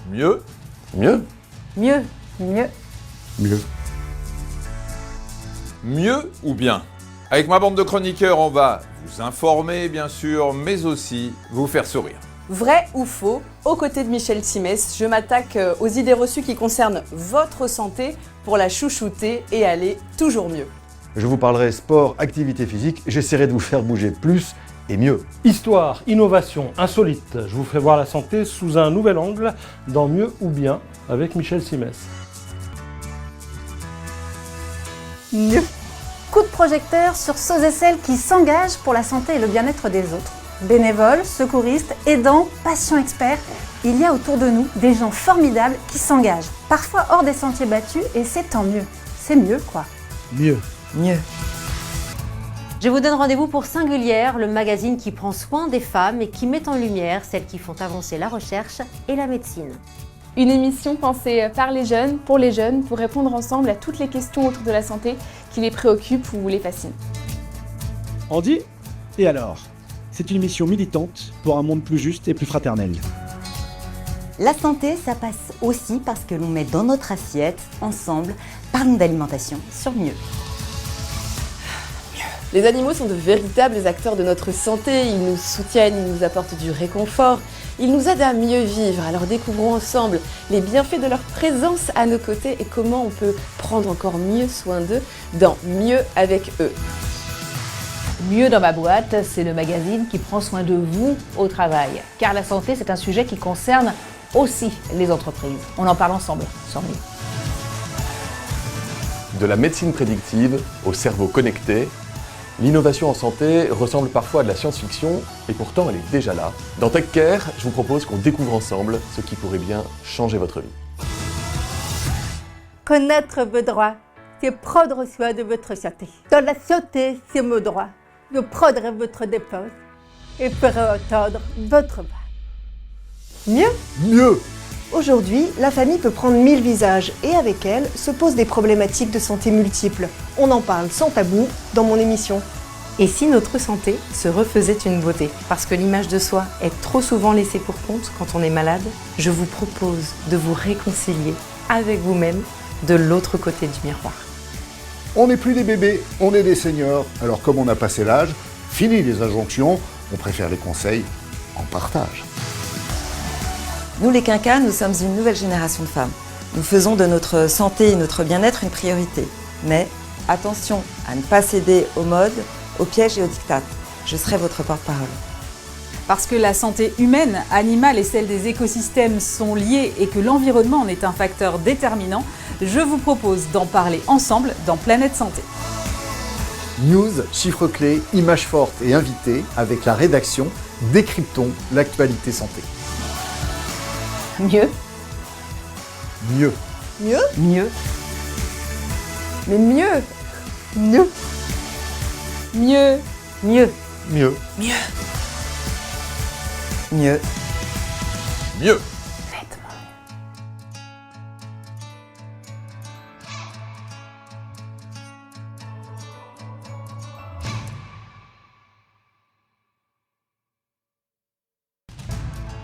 Mieux. Mieux. Mieux. Mieux. Mieux. Mieux ou bien? Avec ma bande de chroniqueurs, on va vous informer, bien sûr, mais aussi vous faire sourire. Vrai ou faux, aux côtés de Michel Simès, je m'attaque aux idées reçues qui concernent votre santé pour la chouchouter et aller toujours mieux. Je vous parlerai sport, activité physique, j'essaierai de vous faire bouger plus et mieux. Histoire, innovation, insolite. Je vous ferai voir la santé sous un nouvel angle dans Mieux ou bien avec Michel Simès. Mieux. Coup de projecteur sur ceux et celles qui s'engagent pour la santé et le bien-être des autres. Bénévoles, secouristes, aidants, patients experts, il y a autour de nous des gens formidables qui s'engagent, parfois hors des sentiers battus, et c'est tant mieux. C'est mieux, quoi. Mieux. Mieux. Je vous donne rendez-vous pour Singulière, le magazine qui prend soin des femmes et qui met en lumière celles qui font avancer la recherche et la médecine. Une émission pensée par les jeunes, pour répondre ensemble à toutes les questions autour de la santé qui les préoccupent ou les fascinent. Andy, et alors? C'est une émission militante pour un monde plus juste et plus fraternel. La santé, ça passe aussi parce que l'on met dans notre assiette, ensemble, parlons d'alimentation sur Mieux. Les animaux sont de véritables acteurs de notre santé, ils nous soutiennent, ils nous apportent du réconfort, ils nous aident à mieux vivre. Alors découvrons ensemble les bienfaits de leur présence à nos côtés et comment on peut prendre encore mieux soin d'eux dans Mieux avec eux. Mieux dans ma boîte, c'est le magazine qui prend soin de vous au travail. Car la santé, c'est un sujet qui concerne aussi les entreprises. On en parle ensemble sur Mieux. De la médecine prédictive au cerveau connecté, l'innovation en santé ressemble parfois à de la science-fiction et pourtant elle est déjà là. Dans Tech Care, je vous propose qu'on découvre ensemble ce qui pourrait bien changer votre vie. Connaître vos droits, c'est prendre soin de votre santé. Dans la santé, c'est mon droit. Je prendrai votre dépense et ferai entendre votre voix. Mieux? Mieux. Aujourd'hui, la famille peut prendre 1000 visages et avec elle se posent des problématiques de santé multiples. On en parle sans tabou dans mon émission. Et si notre santé se refaisait une beauté? Parce que l'image de soi est trop souvent laissée pour compte quand on est malade, je vous propose de vous réconcilier avec vous-même de l'autre côté du miroir. On n'est plus des bébés, on est des seniors. Alors comme on a passé l'âge, fini les injonctions, on préfère les conseils en partage. Nous les quinquas, nous sommes une nouvelle génération de femmes. Nous faisons de notre santé et notre bien-être une priorité. Mais attention à ne pas céder aux modes, aux pièges et aux diktats. Je serai votre porte-parole. Parce que la santé humaine, animale et celle des écosystèmes sont liées et que l'environnement en est un facteur déterminant, je vous propose d'en parler ensemble dans Planète Santé. News, chiffres clés, images fortes et invités, avec la rédaction, décryptons l'actualité santé. Mieux. Mieux. Mieux? Mieux. Mais mieux! Mieux. Mieux! Mieux. Mieux. Mieux. Mieux.